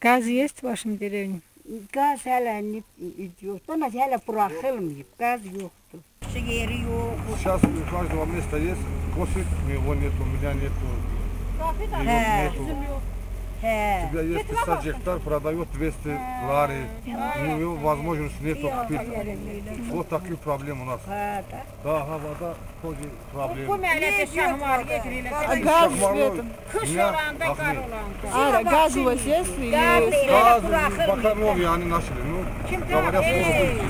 Gaz есть в вашем деревне? Gaz hala не идет. У нас hala прохилми, газ yok. Сейчас у каждого места есть кофе, у него нет, у меня нету. У тебя есть 50 гектар, продает 200 лари. У него возможности нету купить. Вот такие проблемы у нас. Да, вода тоже проблема. Газ газ у вас есть? Газ пока новые они начали. Ну, говорят, скоро будет.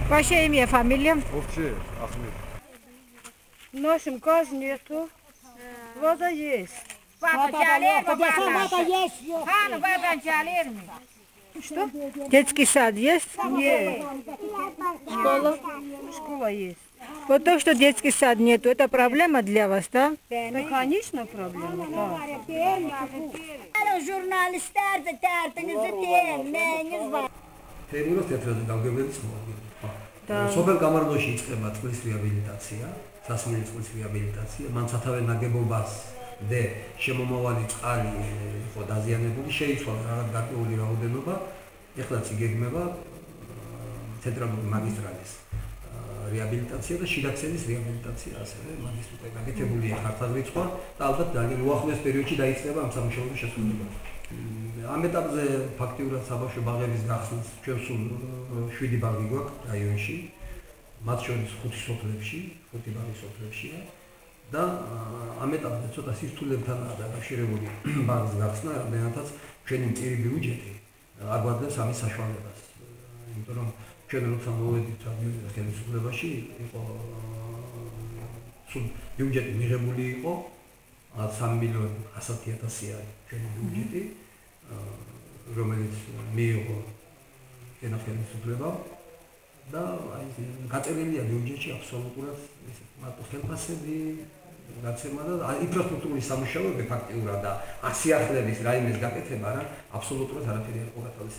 Ваше имя, фамилия? Вообще, Ахмед. Нашим газ нету. Вода есть. Что? Детский сад есть? Нет. Школа? Школа есть. Вот то, что детский сад нету, это проблема для вас, да? Да, конечно, проблема, да. Jurnalistlər də dərdinizi deyin, nəyiniz var? Terminus teatrაზე გამგებელიც მოდი. სოფელ გამარდოში იწყება წყლის რეაბილიტაცია, სასმელი წყლის რეაბილიტაცია, მან სათავე ნაგებობას და შემომავალი წყალი იყო დაზიანებული, შეიცვალა რაღაც გარკვეული რაოდენობა, ეხლაც იგეგმება ცენტრალური მაგისტრალის რეაბილიტაცია და შიდაქცევის რეაბილიტაცია, ასევე მაგისტრალზე გაკეთებულია ხართავრიცხვა და ალბათ ძალიან უახლოეს პერიოდში დაიწყება ამ სამუშაოების შესრულება. ამ ეტაპზე ფაქტიურად საბავშვო ბაღების გახსნას ჩვენ სულ 7 ბაღი გვაქვს რაიონში, მათ შორის 5 სოფლებში, 5 ბაღი სოფლებშია და ამ ეტაპზე ცოტა სირთულეებთანაა დაკავშირებული ბაღის გახსნა, რამდენადაც ჩვენი მწირი ბიუჯეტი არ გვაძლევს ამის საშუალებას. იმიტომ რომ ჩვენ როცა მოვედით ადმინისტრაციის ხელისუფლებაში, იყო სულ ბიუჯეტი მიღებული იყო 3.100.000 ჩვენი ბიუჯეტი, რომელიც მიიღო ხელისუფლებამ და აი გაწერილია ბიუჯეტში აბსოლუტურად მარტო ხელფასები, გაცემა და ინფრასტრუქტურული სამუშაოები ფაქტიურად და ასიახლების რაიმეს გაკეთება რა აბსოლუტურად არაფერი არ ყურადღებას.